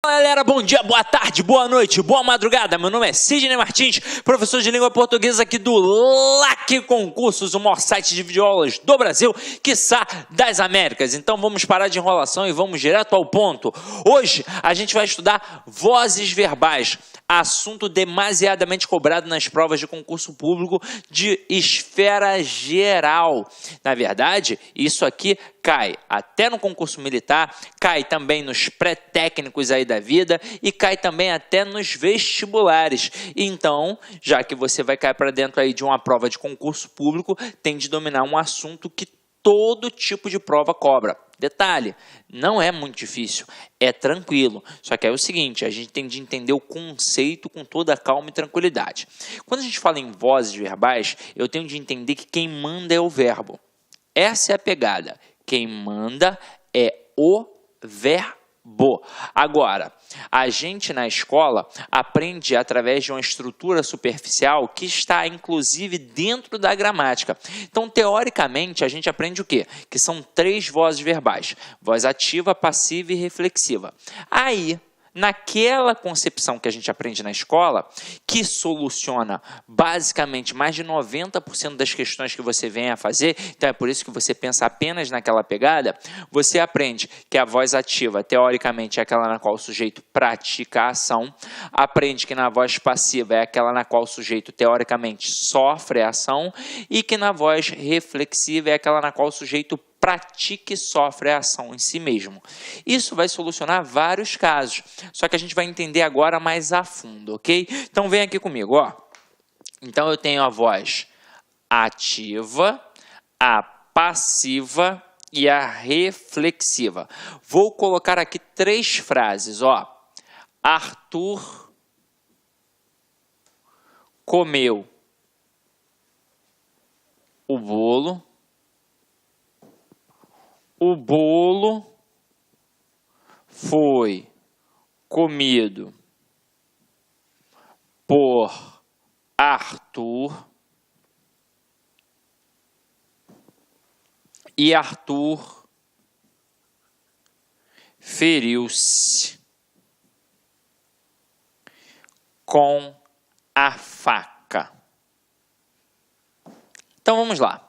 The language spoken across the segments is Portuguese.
Fala galera, bom dia, boa tarde, boa noite, boa madrugada. Meu nome é Sidney Martins, professor de língua portuguesa aqui do LAC Concursos, o maior site de videoaulas do Brasil, quiçá das Américas. Então vamos parar de enrolação e vamos direto ao ponto. Hoje a gente vai estudar vozes verbais, assunto demasiadamente cobrado nas provas de concurso público de esfera geral. Na verdade, isso aqui cai até no concurso militar, cai também nos pré-técnicos aí da vida e cai também até nos vestibulares. Então, já que você vai cair para dentro aí de uma prova de concurso público, tem de dominar um assunto que todo tipo de prova cobra. Detalhe, não é muito difícil, é tranquilo. Só que é o seguinte, a gente tem de entender o conceito com toda a calma e tranquilidade. Quando a gente fala em vozes verbais, eu tenho de entender que quem manda é o verbo. Essa é a pegada. Quem manda é o verbo. Agora, a gente na escola aprende através de uma estrutura superficial que está inclusive dentro da gramática. Então, teoricamente, a gente aprende o quê? Que são 3 vozes verbais: voz ativa, passiva e reflexiva. Aí, naquela concepção que a gente aprende na escola, que soluciona basicamente mais de 90% das questões que você vem a fazer, então é por isso que você pensa apenas naquela pegada, você aprende que a voz ativa, teoricamente, é aquela na qual o sujeito pratica a ação, aprende que na voz passiva é aquela na qual o sujeito, teoricamente, sofre a ação, e que na voz reflexiva é aquela na qual o sujeito pratica e sofre a ação em si mesmo. Isso vai solucionar vários casos, só que a gente vai entender agora mais a fundo, ok? Então vem aqui comigo, ó. Então eu tenho a voz ativa, a passiva e a reflexiva. Vou colocar aqui 3 frases, ó. Arthur comeu o bolo. O bolo foi comido por Arthur e Arthur feriu-se com a faca. Então vamos lá.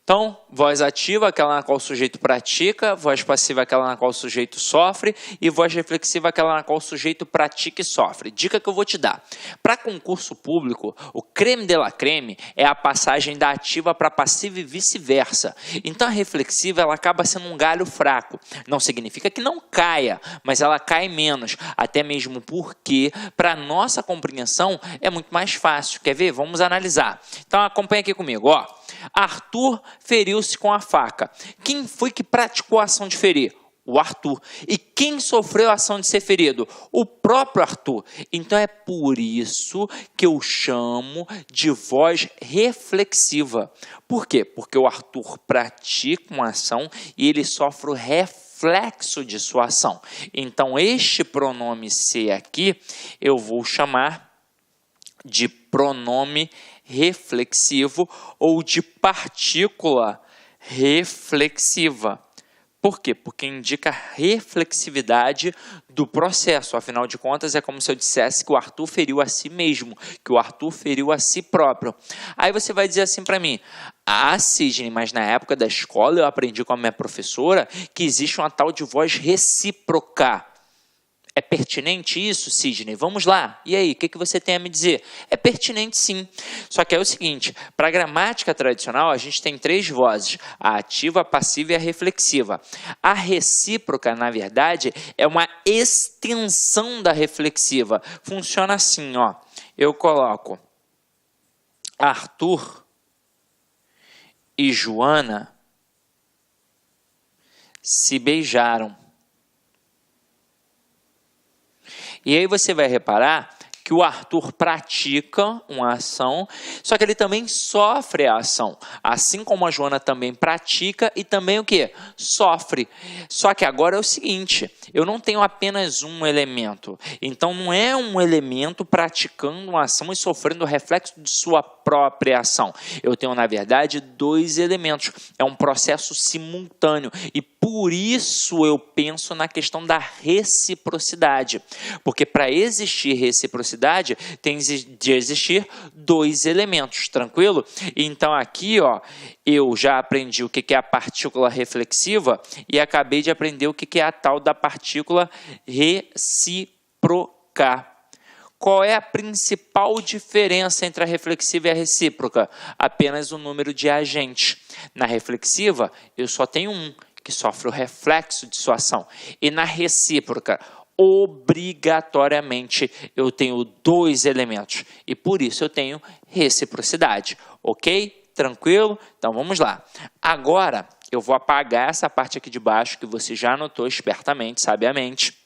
Então, voz ativa, aquela na qual o sujeito pratica, voz passiva, aquela na qual o sujeito sofre, e voz reflexiva, aquela na qual o sujeito pratica e sofre. Dica que eu vou te dar. Para concurso público, o creme de la creme é a passagem da ativa para passiva e vice-versa. Então, a reflexiva ela acaba sendo um galho fraco. Não significa que não caia, mas ela cai menos. Até mesmo porque, para nossa compreensão, é muito mais fácil. Quer ver? Vamos analisar. Então, acompanha aqui comigo, ó. Arthur feriu-se com a faca. Quem foi que praticou a ação de ferir? O Arthur. E quem sofreu a ação de ser ferido? O próprio Arthur. Então é por isso que eu chamo de voz reflexiva. Por quê? Porque o Arthur pratica uma ação e ele sofre o reflexo de sua ação. Então este pronome ser aqui eu vou chamar de pronome reflexivo ou de partícula reflexiva. Por quê? Porque indica reflexividade do processo. Afinal de contas, é como se eu dissesse que o Arthur feriu a si mesmo, que o Arthur feriu a si próprio. Aí você vai dizer assim para mim: ah, Sidney, mas na época da escola eu aprendi com a minha professora que existe uma tal de voz recíproca. É pertinente isso, Sidney? Vamos lá. E aí, o que você tem a me dizer? É pertinente sim. Só que é o seguinte, para a gramática tradicional, a gente tem 3 vozes, a ativa, a passiva e a reflexiva. A recíproca, na verdade, é uma extensão da reflexiva. Funciona assim, ó. Eu coloco Arthur e Joana se beijaram. E aí você vai reparar que o Arthur pratica uma ação, só que ele também sofre a ação. Assim como a Joana também pratica e também o quê? Sofre. Só que agora é o seguinte, eu não tenho apenas um elemento. Então não é um elemento praticando uma ação e sofrendo o reflexo de sua própria ação. Eu tenho, na verdade, dois elementos. É um processo simultâneo e por isso eu penso na questão da reciprocidade. Porque para existir reciprocidade, tem de existir dois elementos, tranquilo? Então aqui, ó, eu já aprendi o que é a partícula reflexiva e acabei de aprender o que é a tal da partícula recíproca. Qual é a principal diferença entre a reflexiva e a recíproca? Apenas o número de agentes. Na reflexiva, eu só tenho um, que sofre o reflexo de sua ação. E na recíproca, obrigatoriamente, eu tenho dois elementos. E por isso eu tenho reciprocidade. Ok? Tranquilo? Então vamos lá. Agora, eu vou apagar essa parte aqui de baixo, que você já anotou espertamente, sabiamente.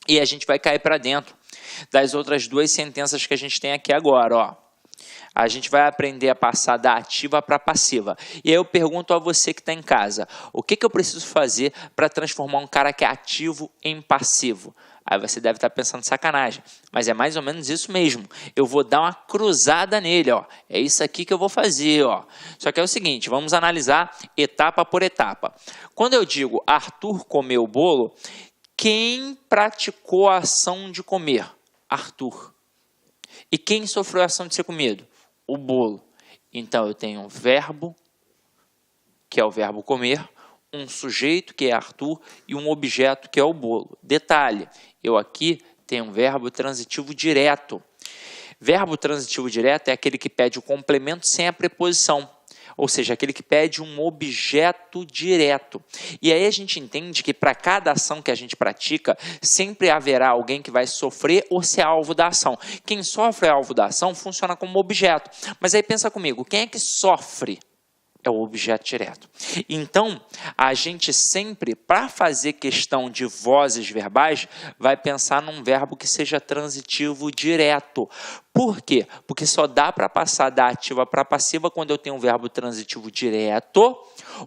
E a gente vai cair para dentro das outras duas sentenças que a gente tem aqui agora, ó. A gente vai aprender a passar da ativa para a passiva. E aí eu pergunto a você que está em casa, o que eu preciso fazer para transformar um cara que é ativo em passivo? Aí você deve estar pensando sacanagem, mas é mais ou menos isso mesmo. Eu vou dar uma cruzada nele, ó. É isso aqui que eu vou fazer, ó. Só que é o seguinte, vamos analisar etapa por etapa. Quando eu digo Arthur comeu o bolo, quem praticou a ação de comer? Arthur. E quem sofreu a ação de ser comido? O bolo. Então eu tenho um verbo, que é o verbo comer, um sujeito, que é Arthur, e um objeto, que é o bolo. Detalhe, eu aqui tenho um verbo transitivo direto. Verbo transitivo direto é aquele que pede o complemento sem a preposição. Ou seja, aquele que pede um objeto direto. E aí a gente entende que para cada ação que a gente pratica, sempre haverá alguém que vai sofrer ou ser alvo da ação. Quem sofre é alvo da ação funciona como objeto. Mas aí pensa comigo, quem é que sofre? É o objeto direto. Então, a gente sempre, para fazer questão de vozes verbais, vai pensar num verbo que seja transitivo direto. Por quê? Porque só dá para passar da ativa para a passiva quando eu tenho um verbo transitivo direto,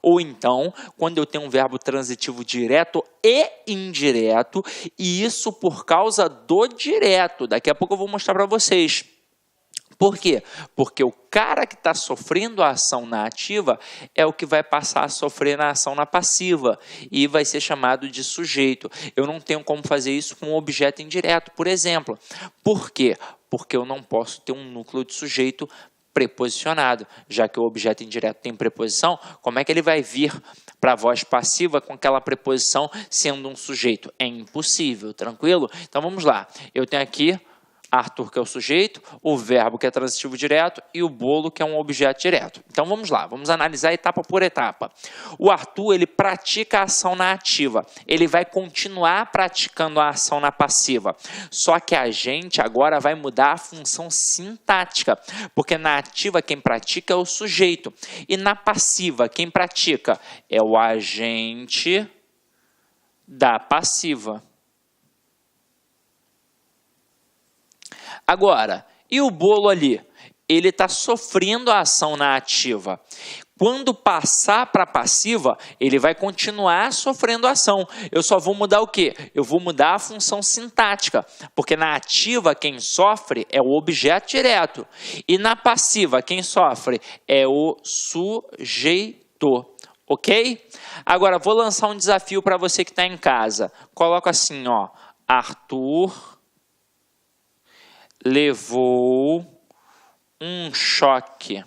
ou então, quando eu tenho um verbo transitivo direto e indireto, e isso por causa do direto. Daqui a pouco eu vou mostrar para vocês. Por quê? Porque o cara que está sofrendo a ação na ativa é o que vai passar a sofrer na ação na passiva e vai ser chamado de sujeito. Eu não tenho como fazer isso com um objeto indireto, por exemplo. Por quê? Porque eu não posso ter um núcleo de sujeito preposicionado. Já que o objeto indireto tem preposição, como é que ele vai vir para a voz passiva com aquela preposição sendo um sujeito? É impossível, tranquilo? Então vamos lá. Eu tenho aqui Arthur, que é o sujeito, o verbo, que é transitivo direto, e o bolo, que é um objeto direto. Então vamos lá, vamos analisar etapa por etapa. O Arthur, ele pratica a ação na ativa, ele vai continuar praticando a ação na passiva, só que a gente agora vai mudar a função sintática, porque na ativa quem pratica é o sujeito, e na passiva quem pratica é o agente da passiva. Agora, e o bolo ali? Ele está sofrendo a ação na ativa. Quando passar para a passiva, ele vai continuar sofrendo a ação. Eu só vou mudar o quê? Eu vou mudar a função sintática, porque na ativa quem sofre é o objeto direto. E na passiva quem sofre é o sujeito. Ok? Agora, vou lançar um desafio para você que está em casa. Coloca assim, ó, Arthur levou um choque.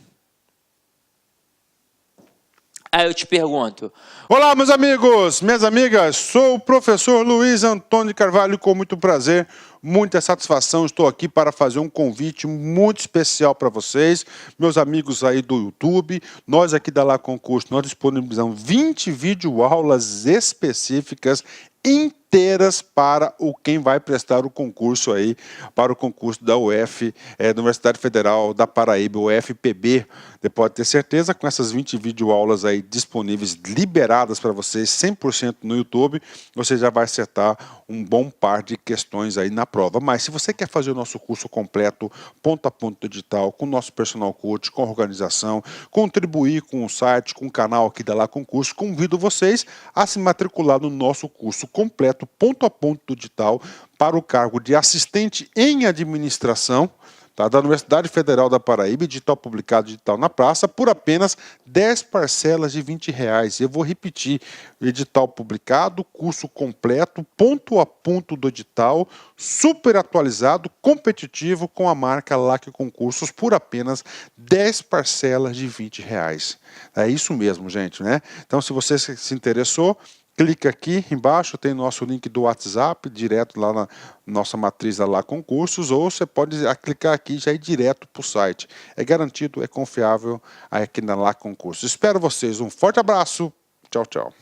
Aí eu te pergunto. Olá, meus amigos, minhas amigas. Sou o professor Luiz Antônio Carvalho, com muito prazer, muita satisfação. Estou aqui para fazer um convite muito especial para vocês, meus amigos aí do YouTube. Nós aqui da Lá Concurso, nós disponibilizamos 20 videoaulas específicas inteiras para quem vai prestar o concurso aí, para o concurso da UF, da Universidade Federal da Paraíba, UFPB. Você pode ter certeza, com essas 20 videoaulas aí disponíveis, liberadas para vocês, 100% no YouTube, você já vai acertar um bom par de questões aí na prova. Mas se você quer fazer o nosso curso completo, ponto a ponto digital, com o nosso personal coach, com organização, contribuir com o site, com o canal aqui da Lá Concurso, convido vocês a se matricular no nosso curso completo, ponto a ponto digital, para o cargo de assistente em administração, tá? Da Universidade Federal da Paraíba, edital publicado, edital na praça, por apenas 10 parcelas de R$20. Eu vou repetir, edital publicado, curso completo, ponto a ponto do edital, super atualizado, competitivo, com a marca LAC Concursos, por apenas 10 parcelas de R$20. É isso mesmo, gente, né? Então, se você se interessou, clica aqui embaixo, tem nosso link do WhatsApp, direto lá na nossa matriz da LAC Concursos, ou você pode clicar aqui e já ir direto para o site. É garantido, é confiável aqui na LAC Concursos. Espero vocês, um forte abraço, tchau, tchau.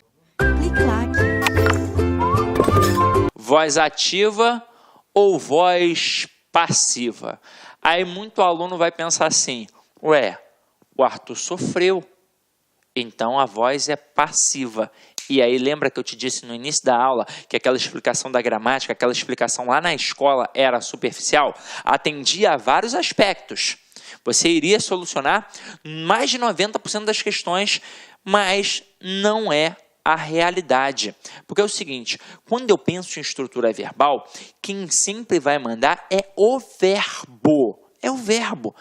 Voz ativa ou voz passiva? Aí muito aluno vai pensar assim, ué, o Arthur sofreu, então a voz é passiva. E aí lembra que eu te disse no início da aula que aquela explicação da gramática, aquela explicação lá na escola era superficial? Atendia a vários aspectos. Você iria solucionar mais de 90% das questões, mas não é a realidade. Porque é o seguinte, quando eu penso em estrutura verbal, quem sempre vai mandar é o verbo. É o verbo.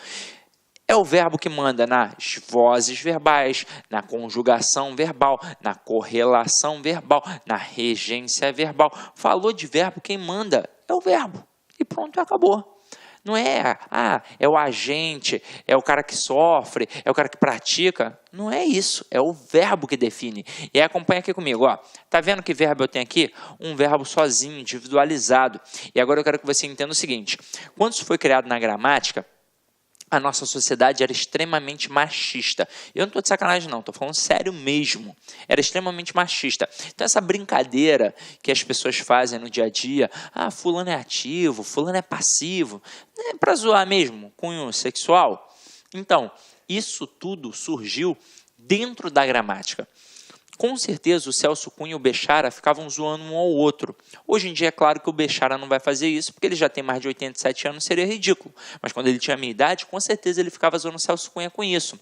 É o verbo que manda nas vozes verbais, na conjugação verbal, na correlação verbal, na regência verbal. Falou de verbo, quem manda é o verbo. E pronto, acabou. Não é, é o agente, é o cara que sofre, é o cara que pratica. Não é isso, é o verbo que define. E aí acompanha aqui comigo, ó. Tá vendo que verbo eu tenho aqui? Um verbo sozinho, individualizado. E agora eu quero que você entenda o seguinte. Quando isso foi criado na gramática, a nossa sociedade era extremamente machista. Eu não estou de sacanagem não, estou falando sério mesmo. Era extremamente machista. Então essa brincadeira que as pessoas fazem no dia a dia, fulano é ativo, fulano é passivo, é para zoar mesmo, cunho sexual. Então, isso tudo surgiu dentro da gramática. Com certeza o Celso Cunha e o Bechara ficavam zoando um ao outro. Hoje em dia é claro que o Bechara não vai fazer isso, porque ele já tem mais de 87 anos, seria ridículo. Mas quando ele tinha a minha idade, com certeza ele ficava zoando o Celso Cunha com isso.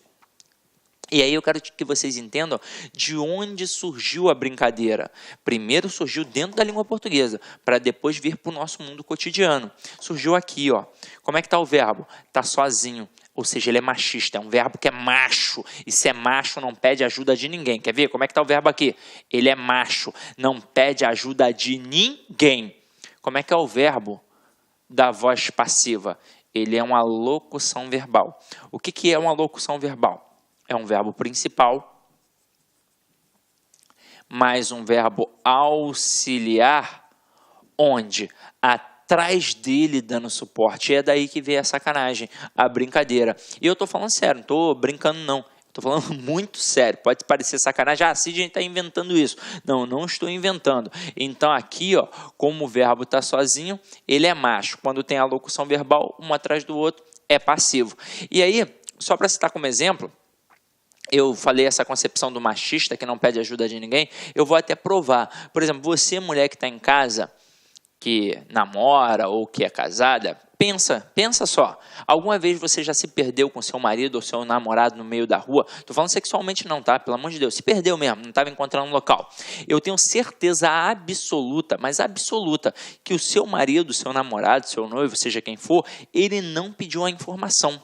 E aí eu quero que vocês entendam de onde surgiu a brincadeira. Primeiro surgiu dentro da língua portuguesa, para depois vir para o nosso mundo cotidiano. Surgiu aqui, ó. Como é que está o verbo? Está sozinho. Ou seja, ele é machista, é um verbo que é macho. E se é macho, não pede ajuda de ninguém. Quer ver? Como é que está o verbo aqui? Ele é macho, não pede ajuda de ninguém. Como é que é o verbo da voz passiva? Ele é uma locução verbal. O que é uma locução verbal? É um verbo principal, mais um verbo auxiliar, onde atrás dele dando suporte. E é daí que vem a sacanagem, a brincadeira. E eu estou falando sério, não estou brincando não. Estou falando muito sério. Pode parecer sacanagem. Sidney está inventando isso. Não, não estou inventando. Então aqui, ó, como o verbo está sozinho, ele é macho. Quando tem a locução verbal, um atrás do outro, é passivo. E aí, só para citar como exemplo, eu falei essa concepção do machista que não pede ajuda de ninguém, eu vou até provar. Por exemplo, você, mulher que está em casa, que namora ou que é casada, pensa só. Alguma vez você já se perdeu com seu marido ou seu namorado no meio da rua? Estou falando sexualmente não, tá? Pelo amor de Deus. Se perdeu mesmo, não estava encontrando um local. Eu tenho certeza absoluta, mas absoluta, que o seu marido, seu namorado, seu noivo, seja quem for, ele não pediu a informação.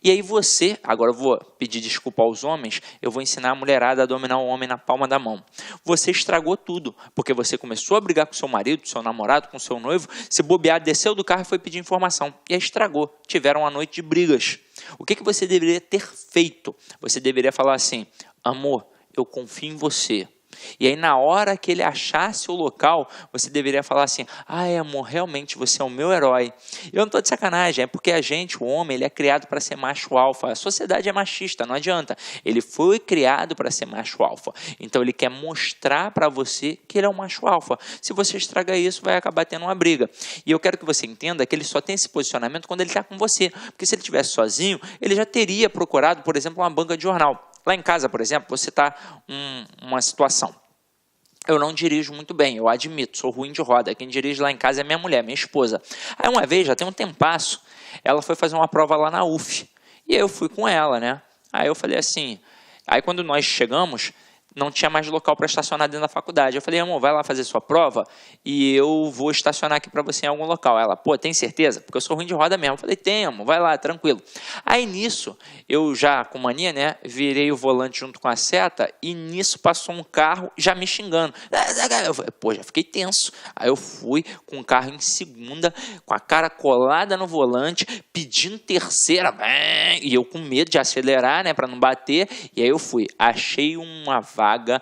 E aí você, agora eu vou pedir desculpa aos homens, eu vou ensinar a mulherada a dominar o homem na palma da mão. Você estragou tudo, porque você começou a brigar com seu marido, seu namorado, com seu noivo, se bobear, desceu do carro e foi pedir informação. E aí estragou, tiveram uma noite de brigas. O que você deveria ter feito? Você deveria falar assim, amor, eu confio em você. E aí na hora que ele achasse o local, você deveria falar assim, amor, realmente você é o meu herói. Eu não estou de sacanagem, é porque a gente, o homem, ele é criado para ser macho alfa. A sociedade é machista, não adianta. Ele foi criado para ser macho alfa. Então ele quer mostrar para você que ele é um macho alfa. Se você estragar isso, vai acabar tendo uma briga. E eu quero que você entenda que ele só tem esse posicionamento quando ele está com você. Porque se ele estivesse sozinho, ele já teria procurado, por exemplo, uma banca de jornal. Lá em casa, por exemplo, você está uma situação. Eu não dirijo muito bem, eu admito, sou ruim de roda. Quem dirige lá em casa é minha mulher, minha esposa. Aí uma vez, já tem um tempasso, ela foi fazer uma prova lá na UF. E aí eu fui com ela, né? Aí eu falei assim, aí quando nós chegamos, não tinha mais local para estacionar dentro da faculdade. Eu falei, amor, vai lá fazer sua prova e eu vou estacionar aqui para você em algum local. Ela, pô, tem certeza? Porque eu sou ruim de roda mesmo. Eu falei, tem, amor, vai lá, tranquilo. Aí nisso, eu já com mania, né, virei o volante junto com a seta e nisso passou um carro já me xingando. Eu falei, pô, já fiquei tenso. Aí eu fui com o carro em segunda, com a cara colada no volante, pedindo terceira, e eu com medo de acelerar, né, para não bater. E aí eu fui, achei uma vaga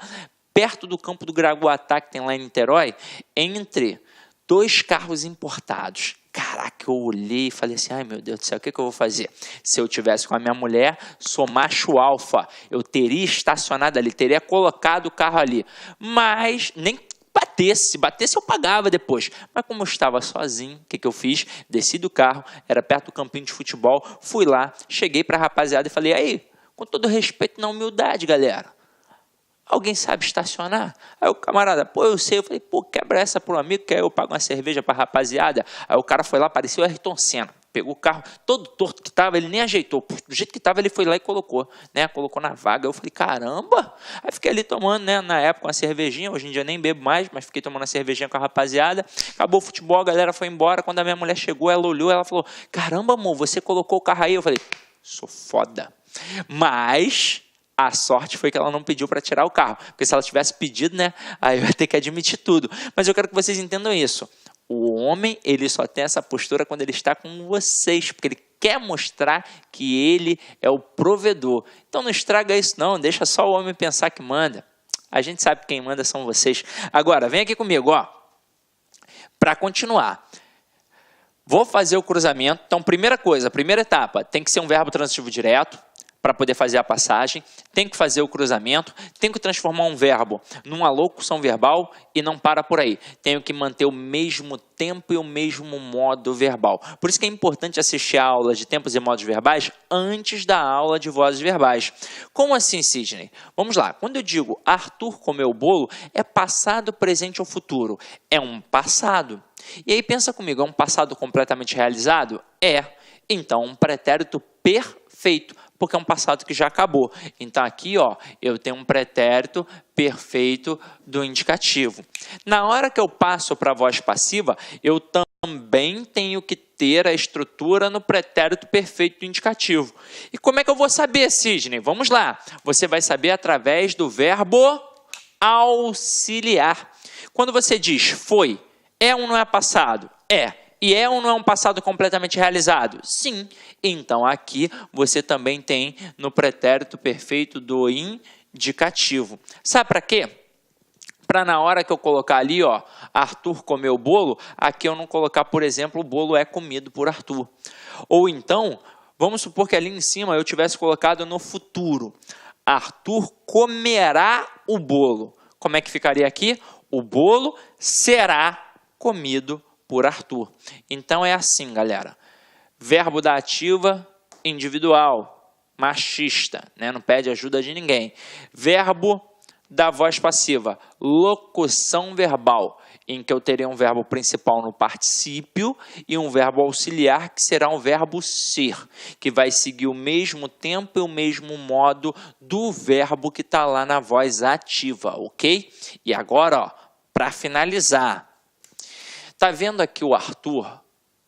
perto do campo do Gragoatá, que tem lá em Niterói, entre 2 carros importados. Caraca, eu olhei e falei assim, ai meu Deus do céu, o que eu vou fazer? Se eu tivesse com a minha mulher, sou macho alfa, eu teria estacionado ali, teria colocado o carro ali, mas nem batesse, se batesse eu pagava depois, mas como eu estava sozinho, o que eu fiz? Desci do carro, era perto do campinho de futebol, fui lá, cheguei para a rapaziada e falei, aí, com todo respeito na humildade, galera, alguém sabe estacionar? Aí o camarada, pô, eu sei. Eu falei, pô, quebra essa pro amigo, que aí eu pago uma cerveja pra rapaziada. Aí o cara foi lá, parecia o Ayrton Senna. Pegou o carro todo torto que tava, ele nem ajeitou. Do jeito que tava, ele foi lá e colocou, né? Colocou na vaga. Eu falei, caramba! Aí fiquei ali tomando, né? Na época, uma cervejinha. Hoje em dia nem bebo mais, mas fiquei tomando uma cervejinha com a rapaziada. Acabou o futebol, a galera foi embora. Quando a minha mulher chegou, ela olhou, ela falou, caramba, amor, você colocou o carro aí? Eu falei, sou foda. Mas a sorte foi que ela não pediu para tirar o carro, porque se ela tivesse pedido, né, aí eu ia ter que admitir tudo. Mas eu quero que vocês entendam isso. O homem, ele só tem essa postura quando ele está com vocês, porque ele quer mostrar que ele é o provedor. Então não estraga isso não, deixa só o homem pensar que manda. A gente sabe que quem manda são vocês. Agora, vem aqui comigo, ó. Para continuar. Vou fazer o cruzamento. Então, primeira coisa, primeira etapa, tem que ser um verbo transitivo direto, para poder fazer a passagem, tem que fazer o cruzamento, tem que transformar um verbo numa locução verbal e não para por aí. Tenho que manter o mesmo tempo e o mesmo modo verbal. Por isso que é importante assistir a aula de tempos e modos verbais antes da aula de vozes verbais. Como assim, Sidney? Vamos lá. Quando eu digo Arthur comeu o bolo, é passado, presente ou futuro. É um passado. E aí pensa comigo, é um passado completamente realizado? É. Então, um pretérito perfeito, porque é um passado que já acabou. Então, aqui, ó, eu tenho um pretérito perfeito do indicativo. Na hora que eu passo para a voz passiva, eu também tenho que ter a estrutura no pretérito perfeito do indicativo. E como é que eu vou saber, Sidney? Vamos lá. Você vai saber através do verbo auxiliar. Quando você diz foi, é ou não é passado? É. E é ou não é um passado completamente realizado? Sim. Então, aqui você também tem no pretérito perfeito do indicativo. Sabe para quê? Para na hora que eu colocar ali, ó, Arthur comeu o bolo, aqui eu não colocar, por exemplo, o bolo é comido por Arthur. Ou então, vamos supor que ali em cima eu tivesse colocado no futuro. Arthur comerá o bolo. Como é que ficaria aqui? O bolo será comido por Arthur. Então é assim, galera. Verbo da ativa, individual, machista, né? Não pede ajuda de ninguém. Verbo da voz passiva, locução verbal, em que eu terei um verbo principal no particípio e um verbo auxiliar, que será um verbo ser, que vai seguir o mesmo tempo e o mesmo modo do verbo que está lá na voz ativa, ok? E agora, ó, para finalizar, tá vendo aqui o Arthur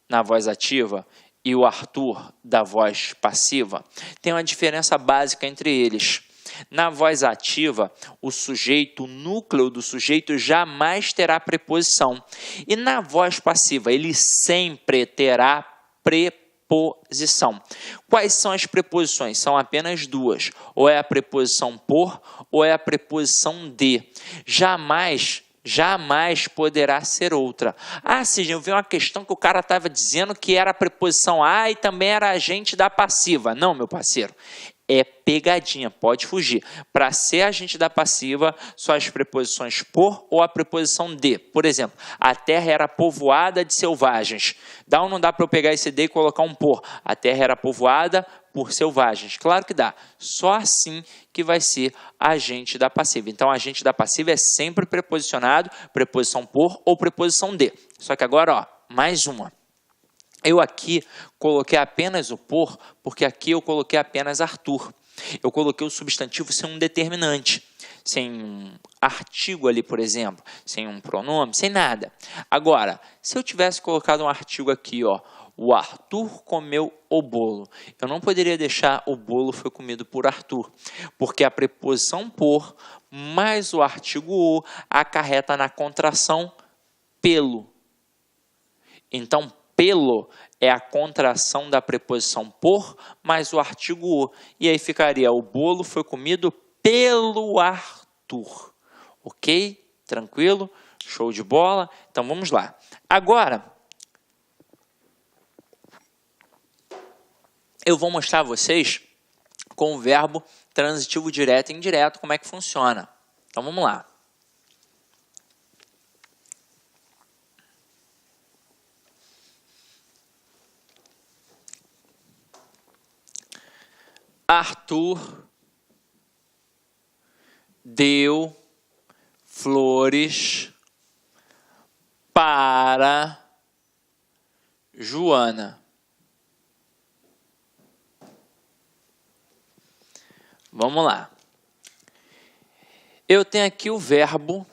na voz ativa e o Arthur da voz passiva? Tem uma diferença básica entre eles. Na voz ativa, o sujeito, o núcleo do sujeito jamais terá preposição. E na voz passiva, ele sempre terá preposição. Quais são as preposições? São apenas duas. Ou é a preposição por, ou é a preposição de. Jamais poderá ser outra. Ah, Sidney, eu vi uma questão que o cara estava dizendo que era a preposição a e também era agente da passiva. Não, meu parceiro. É pegadinha, pode fugir. Para ser agente da passiva, só as preposições por ou a preposição de. Por exemplo, a terra era povoada de selvagens. Dá ou não dá para eu pegar esse de e colocar um por? A terra era povoada por selvagens. Claro que dá. Só assim que vai ser agente da passiva. Então, agente da passiva é sempre preposicionado, preposição por ou preposição de. Só que agora, ó, mais uma. Eu aqui coloquei apenas o por, porque aqui eu coloquei apenas Arthur. Eu coloquei o substantivo sem um determinante. sem um artigo ali, por exemplo, sem um pronome, sem nada. Agora, se eu tivesse colocado um artigo aqui, ó, o Arthur comeu o bolo, eu não poderia deixar o bolo foi comido por Arthur, porque a preposição por mais o artigo o acarreta na contração pelo. Então, pelo é a contração da preposição por mais o artigo o. E aí ficaria, o bolo foi comido pelo Arthur. Ok? Tranquilo? Show de bola? Então, vamos lá. Agora, eu vou mostrar a vocês com o verbo transitivo direto e indireto como é que funciona. Então, vamos lá. Arthur deu flores para Joana. Vamos lá. Eu tenho aqui o verbo,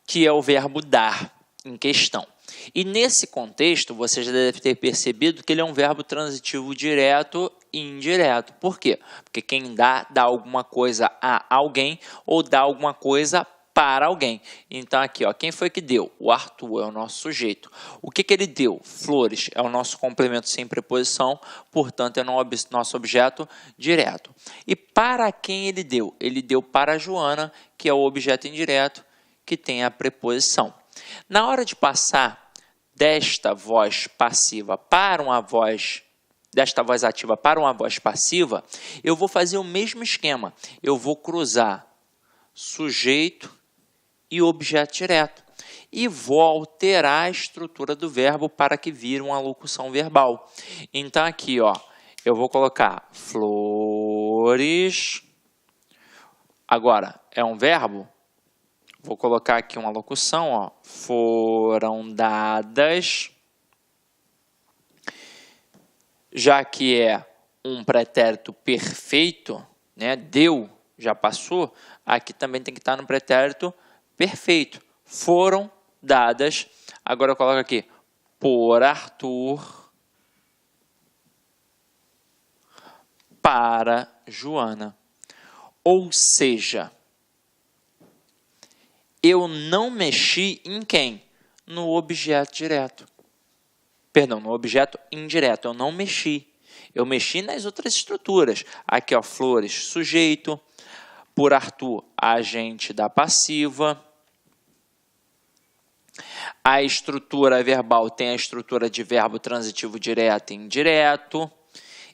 que é o verbo dar, em questão. E nesse contexto, você já deve ter percebido que ele é um verbo transitivo direto e indireto. Por quê? Porque quem dá alguma coisa a alguém ou dá alguma coisa para alguém. Então aqui, ó, quem foi que deu? O Arthur é o nosso sujeito. O que ele deu? Flores é o nosso complemento sem preposição, portanto é o nosso objeto direto. E para quem ele deu? Ele deu para a Joana, que é o objeto indireto, que tem a preposição. Na hora de passar desta voz passiva para uma voz, desta voz ativa para uma voz passiva, eu vou fazer o mesmo esquema. Eu vou cruzar sujeito e objeto direto. E vou alterar a estrutura do verbo para que vire uma locução verbal. Então aqui, ó, eu vou colocar flores. Agora, é um verbo? Vou colocar aqui uma locução, ó. Foram dadas. Já que é um pretérito perfeito, né? Deu, já passou. Aqui também tem que estar no pretérito perfeito. Foram dadas. Agora eu coloco aqui por Arthur para Joana. Ou seja, eu não mexi em quem? No objeto direto. Perdão, no objeto indireto. Eu não mexi. Eu mexi nas outras estruturas. Aqui, ó, flores, sujeito. Por Arthur, agente da passiva. A estrutura verbal tem a estrutura de verbo transitivo direto e indireto.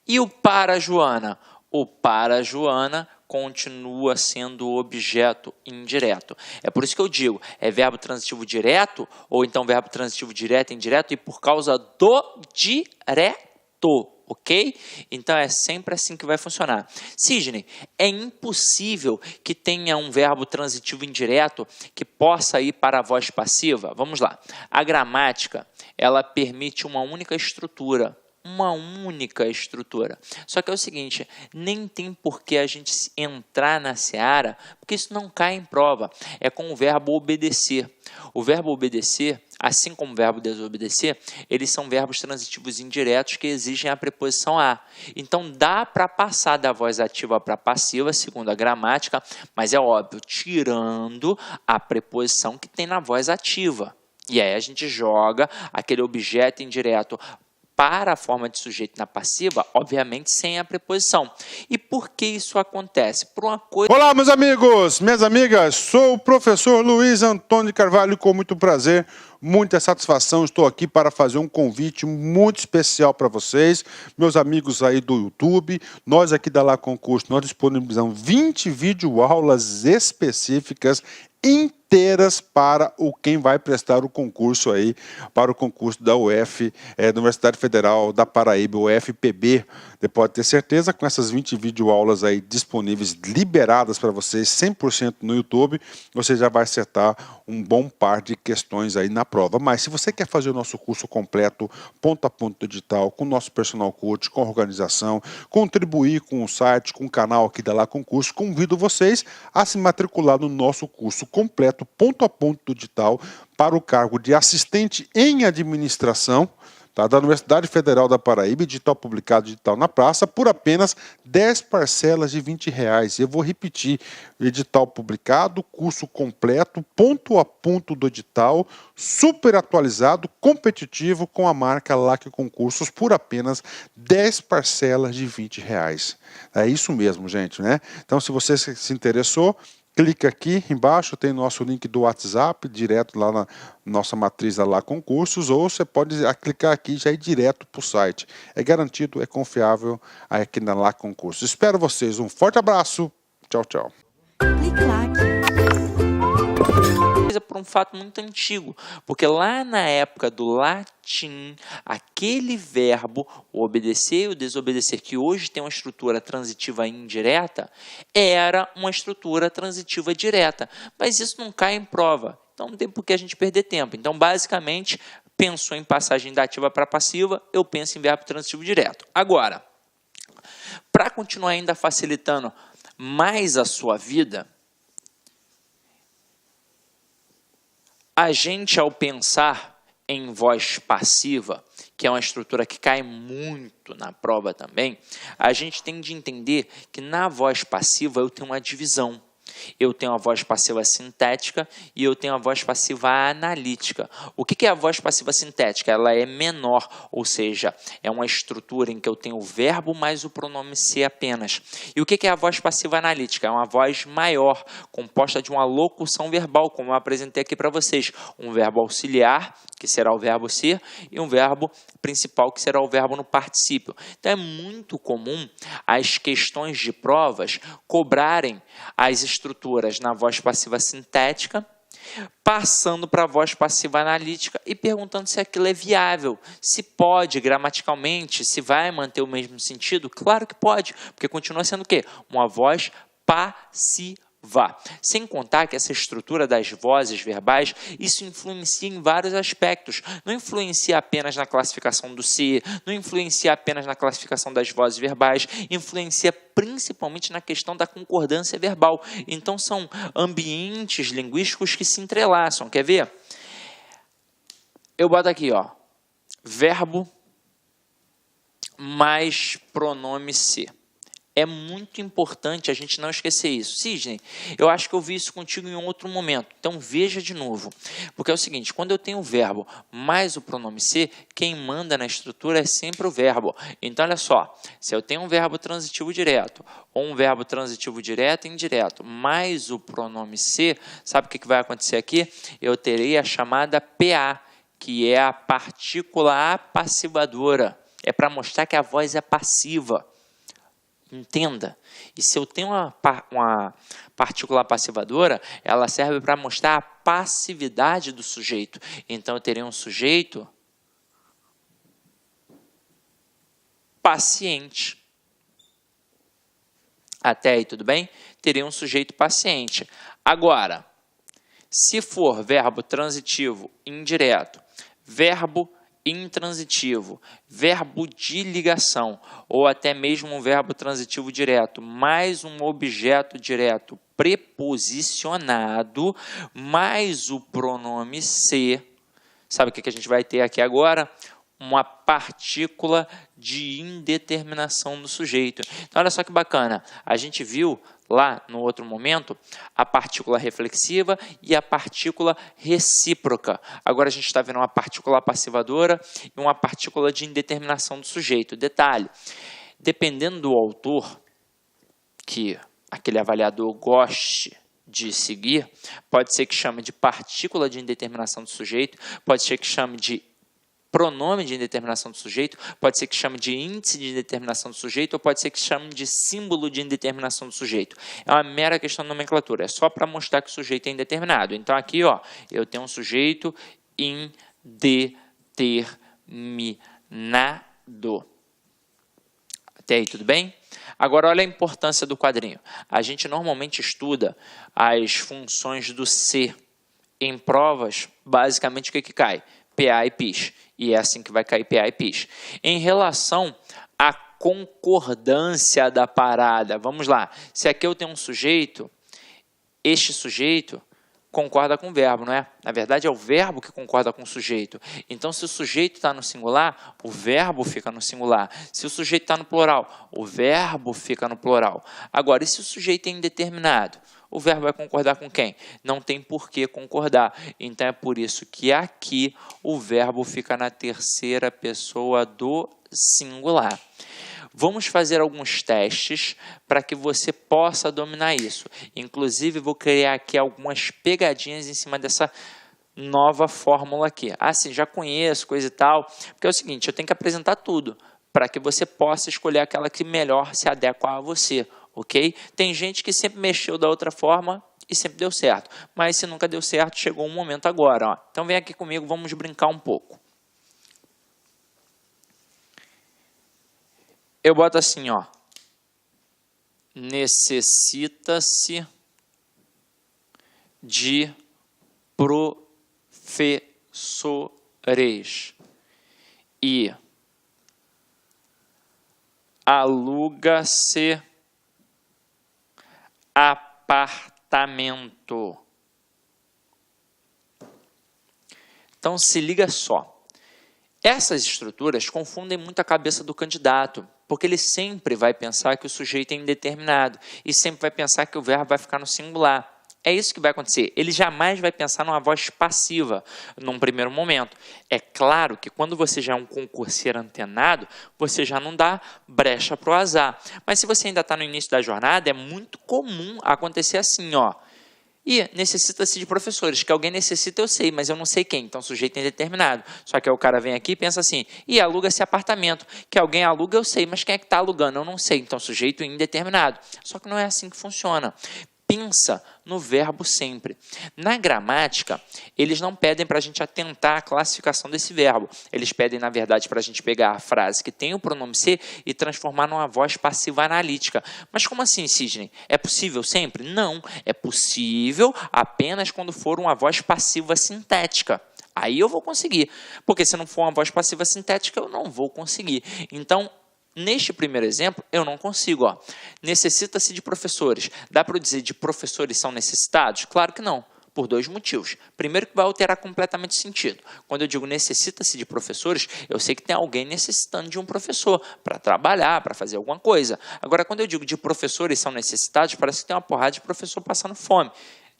E o para Joana? O para Joana continua sendo objeto indireto. É por isso que eu digo, é verbo transitivo direto ou então verbo transitivo direto e indireto e por causa do direto, ok? Então é sempre assim que vai funcionar. Sidney, é impossível que tenha um verbo transitivo indireto que possa ir para a voz passiva? Vamos lá. A gramática, ela permite uma única estrutura. Uma única estrutura. Só que é o seguinte, nem tem por que a gente entrar na seara, porque isso não cai em prova. É com o verbo obedecer. O verbo obedecer, assim como o verbo desobedecer, eles são verbos transitivos indiretos que exigem a preposição a. Então, dá para passar da voz ativa para passiva, segundo a gramática, mas é óbvio, tirando a preposição que tem na voz ativa. E aí a gente joga aquele objeto indireto para a forma de sujeito na passiva, obviamente sem a preposição. E por que isso acontece? Por uma coisa... Olá, meus amigos, minhas amigas, sou o professor Luiz Antônio de Carvalho, com muito prazer, muita satisfação, estou aqui para fazer um convite muito especial para vocês, meus amigos aí do YouTube. Nós aqui da Lá Concurso, nós disponibilizamos 20 videoaulas específicas inteiras para quem vai prestar o concurso aí, para o concurso da UF, da Universidade Federal da Paraíba, UFPB, Você pode ter certeza, com essas 20 videoaulas aí disponíveis, liberadas para vocês, 100% no YouTube, você já vai acertar um bom par de questões aí na prova. Mas se você quer fazer o nosso curso completo, ponto a ponto digital, com o nosso personal coach, com organização, contribuir com o site, com o canal aqui da Lá Concurso, convido vocês a se matricular no nosso curso completo, ponto a ponto digital, para o cargo de assistente em administração, da Universidade Federal da Paraíba, edital publicado, edital na praça, por apenas 10 parcelas de R$20. Eu vou repetir, edital publicado, curso completo, ponto a ponto do edital, super atualizado, competitivo, com a marca LAC Concursos, por apenas 10 parcelas de R$20. É isso mesmo, gente, né? Então, se você se interessou, clica aqui embaixo, tem nosso link do WhatsApp, direto lá na nossa matriz da Lá Concursos, ou você pode clicar aqui e já ir direto para o site. É garantido, é confiável aqui na Lá Concursos. Espero vocês, um forte abraço, tchau, tchau. Por um fato muito antigo, porque lá na época do latim, aquele verbo, o obedecer e o desobedecer, que hoje tem uma estrutura transitiva indireta, era uma estrutura transitiva direta, mas isso não cai em prova, então não tem por que a gente perder tempo. Então, basicamente, pensou em passagem dativa para passiva, eu penso em verbo transitivo direto. Agora, para continuar ainda facilitando mais a sua vida, a gente, ao pensar em voz passiva, que é uma estrutura que cai muito na prova também, a gente tem de entender que na voz passiva eu tenho uma divisão. Eu tenho a voz passiva sintética e eu tenho a voz passiva analítica. O que é a voz passiva sintética? Ela é menor, ou seja, é uma estrutura em que eu tenho o verbo mais o pronome ser apenas. E o que é a voz passiva analítica? É uma voz maior, composta de uma locução verbal, como eu apresentei aqui para vocês. Um verbo auxiliar, que será o verbo ser, e um verbo principal, que será o verbo no particípio. Então, é muito comum as questões de provas cobrarem as estruturas na voz passiva sintética, passando para a voz passiva analítica e perguntando se aquilo é viável, se pode gramaticalmente, se vai manter o mesmo sentido. Claro que pode, porque continua sendo o quê? Uma voz passiva. Sem contar que essa estrutura das vozes verbais, isso influencia em vários aspectos. Não influencia apenas na classificação do ser, não influencia apenas na classificação das vozes verbais, influencia principalmente na questão da concordância verbal. Então, são ambientes linguísticos que se entrelaçam. Quer ver? Eu boto aqui, ó, verbo mais pronome ser. É muito importante a gente não esquecer isso. Sidney, eu acho que eu vi isso contigo em outro momento. Então, veja de novo. Porque é o seguinte, quando eu tenho o verbo mais o pronome ser, quem manda na estrutura é sempre o verbo. Então, olha só. Se eu tenho um verbo transitivo direto ou um verbo transitivo direto e indireto mais o pronome ser, sabe o que vai acontecer aqui? Eu terei a chamada PA, que é a partícula apassivadora. É para mostrar que a voz é passiva. Entenda. E se eu tenho uma partícula passivadora, ela serve para mostrar a passividade do sujeito. Então, eu terei um sujeito paciente. Até aí, tudo bem? Terei um sujeito paciente. Agora, se for verbo transitivo indireto, verbo intransitivo, verbo de ligação ou até mesmo um verbo transitivo direto, mais um objeto direto preposicionado, mais o pronome ser, sabe o que a gente vai ter aqui agora? Uma partícula de indeterminação do sujeito. Então, olha só que bacana. A gente viu lá no outro momento a partícula reflexiva e a partícula recíproca. Agora a gente está vendo uma partícula passivadora e uma partícula de indeterminação do sujeito. Detalhe, dependendo do autor que aquele avaliador goste de seguir, pode ser que chame de partícula de indeterminação do sujeito, pode ser que chame de pronome de indeterminação do sujeito, pode ser que chame de índice de indeterminação do sujeito, ou pode ser que chame de símbolo de indeterminação do sujeito. É uma mera questão de nomenclatura, é só para mostrar que o sujeito é indeterminado. Então, aqui, ó, eu tenho um sujeito indeterminado. Até aí, tudo bem? Agora, olha a importância do quadrinho. A gente normalmente estuda as funções do se. Em provas, basicamente, o que cai? PA e PIS. E é assim que vai cair PA e PIS. Em relação à concordância da parada, vamos lá. Se aqui eu tenho um sujeito, este sujeito concorda com o verbo, não é? Na verdade, é o verbo que concorda com o sujeito. Então, se o sujeito está no singular, o verbo fica no singular. Se o sujeito está no plural, o verbo fica no plural. Agora, e se o sujeito é indeterminado? O verbo vai concordar com quem? Não tem por que concordar. Então, é por isso que aqui o verbo fica na terceira pessoa do singular. Vamos fazer alguns testes para que você possa dominar isso. Inclusive, vou criar aqui algumas pegadinhas em cima dessa nova fórmula aqui. Ah, sim, já conheço, coisa e tal. Porque é o seguinte, eu tenho que apresentar tudo para que você possa escolher aquela que melhor se adequa a você, ok? Tem gente que sempre mexeu da outra forma e sempre deu certo. Mas se nunca deu certo, chegou um momento agora. Ó. Então, vem aqui comigo, vamos brincar um pouco. Eu boto assim, ó, necessita-se de professores e aluga-se apartamento. Então, se liga só. Essas estruturas confundem muito a cabeça do candidato, porque ele sempre vai pensar que o sujeito é indeterminado e sempre vai pensar que o verbo vai ficar no singular. É isso que vai acontecer. Ele jamais vai pensar numa voz passiva num primeiro momento. É claro que quando você já é um concurseiro antenado, você já não dá brecha para o azar. Mas se você ainda está no início da jornada, é muito comum acontecer assim, ó. E necessita-se de professores, que alguém necessita eu sei, mas eu não sei quem, então o sujeito é indeterminado. Só que aí o cara vem aqui e pensa assim, e aluga-se apartamento, que alguém aluga eu sei, mas quem é que está alugando? Eu não sei, então o sujeito é indeterminado. Só que não é assim que funciona. Pensa no verbo sempre. Na gramática, eles não pedem para a gente atentar à classificação desse verbo. Eles pedem, na verdade, para a gente pegar a frase que tem o pronome ser e transformar numa voz passiva analítica. Mas como assim, Sidney? É possível sempre? Não. É possível apenas quando for uma voz passiva sintética. Aí eu vou conseguir. Porque se não for uma voz passiva sintética, eu não vou conseguir. Então, neste primeiro exemplo, eu não consigo. Ó. Necessita-se de professores. Dá para eu dizer de professores são necessitados? Claro que não, por dois motivos. Primeiro que vai alterar completamente o sentido. Quando eu digo necessita-se de professores, eu sei que tem alguém necessitando de um professor para trabalhar, para fazer alguma coisa. Agora, quando eu digo de professores são necessitados, parece que tem uma porrada de professor passando fome.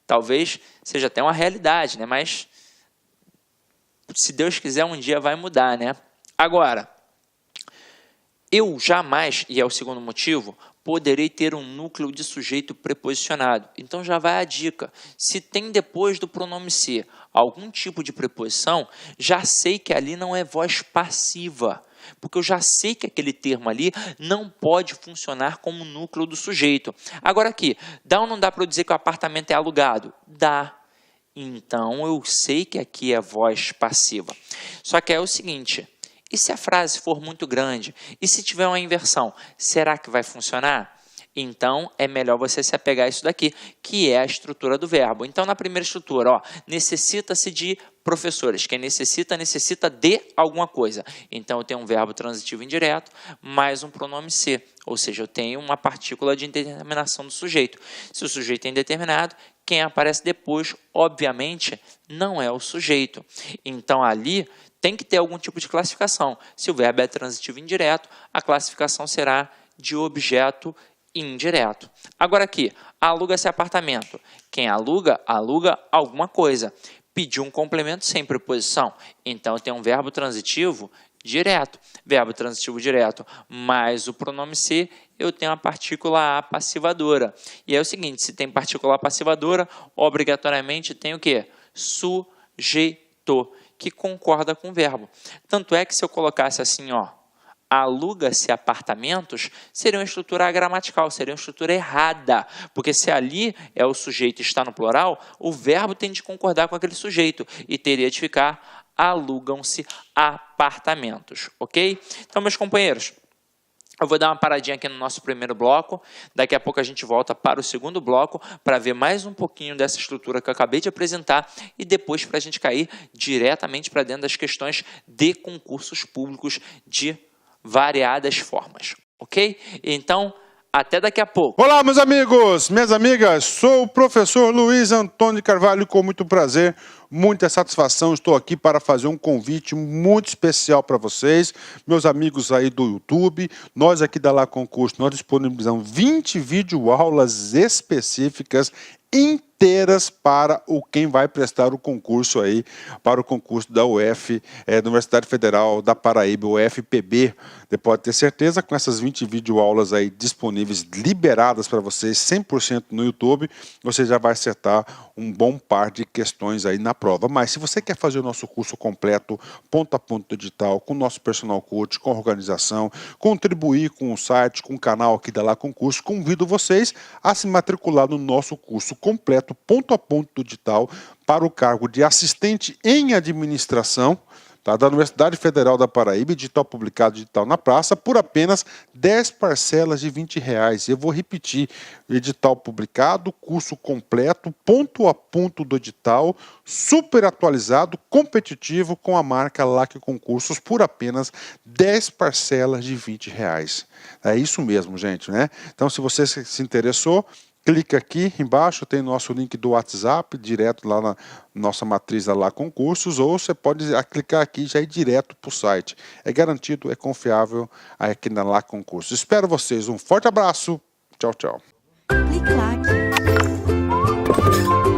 Talvez seja até uma realidade, né? Mas se Deus quiser, um dia vai mudar, né? Agora, eu jamais, e é o segundo motivo, poderei ter um núcleo de sujeito preposicionado. Então já vai a dica. Se tem depois do pronome ser algum tipo de preposição, já sei que ali não é voz passiva. Porque eu já sei que aquele termo ali não pode funcionar como núcleo do sujeito. Agora aqui, dá ou não dá para eu dizer que o apartamento é alugado? Dá. Então eu sei que aqui é voz passiva. Só que é o seguinte... E se a frase for muito grande? E se tiver uma inversão? Será que vai funcionar? Então, é melhor você se apegar a isso daqui, que é a estrutura do verbo. Então, na primeira estrutura, ó, necessita-se de professores. Quem necessita, necessita de alguma coisa. Então, eu tenho um verbo transitivo indireto, mais um pronome ser. Ou seja, eu tenho uma partícula de indeterminação do sujeito. Se o sujeito é indeterminado, quem aparece depois, obviamente, não é o sujeito. Então, ali... tem que ter algum tipo de classificação. Se o verbo é transitivo indireto, a classificação será de objeto indireto. Agora aqui, aluga-se apartamento. Quem aluga, aluga alguma coisa. Pediu um complemento sem preposição. Então, eu tenho um verbo transitivo direto. Verbo transitivo direto mais o pronome ser, eu tenho a partícula a passivadora. E é o seguinte, se tem partícula passivadora, obrigatoriamente tem o quê? Sujeito, que concorda com o verbo. Tanto é que se eu colocasse assim, ó, aluga-se apartamentos, seria uma estrutura gramatical, seria uma estrutura errada, porque se ali é o sujeito e está no plural, o verbo tem de concordar com aquele sujeito e teria de ficar alugam-se apartamentos, ok? Então, meus companheiros, Eu vou dar uma paradinha aqui no nosso primeiro bloco, daqui a pouco a gente volta para o segundo bloco para ver mais um pouquinho dessa estrutura que eu acabei de apresentar e depois para a gente cair diretamente para dentro das questões de concursos públicos de variadas formas, ok? Então, até daqui a pouco. Olá, meus amigos, minhas amigas, sou o professor Luiz Antônio de Carvalho, com muito prazer, muita satisfação, estou aqui para fazer um convite muito especial para vocês, meus amigos aí do YouTube. Nós aqui da Lá Concurso, nós disponibilizamos 20 videoaulas específicas inteiras para quem vai prestar o concurso aí, para o concurso da UF, da Universidade Federal da Paraíba, UFPB. Você pode ter certeza, com essas 20 videoaulas aí disponíveis, liberadas para vocês, 100% no YouTube, você já vai acertar um bom par de questões aí na prova. Mas se você quer fazer o nosso curso completo, ponto a ponto digital, com o nosso personal coach, com a organização, contribuir com o site, com o canal aqui da Lá Concurso, convido vocês a se matricular no nosso curso completo, ponto a ponto digital, para o cargo de assistente em administração, tá, da Universidade Federal da Paraíba, edital publicado, edital na praça, por apenas 10 parcelas de R$20. Eu vou repetir: edital publicado, curso completo, ponto a ponto do edital, super atualizado, competitivo, com a marca LAC Concursos, por apenas 10 parcelas de R$20. É isso mesmo, gente, né? Então, se você se interessou, clica aqui embaixo, tem nosso link do WhatsApp, direto lá na nossa matriz da Lá Concursos, ou você pode clicar aqui e já ir direto para o site. É garantido, é confiável aqui na Lá Concursos. Espero vocês, um forte abraço, tchau, tchau.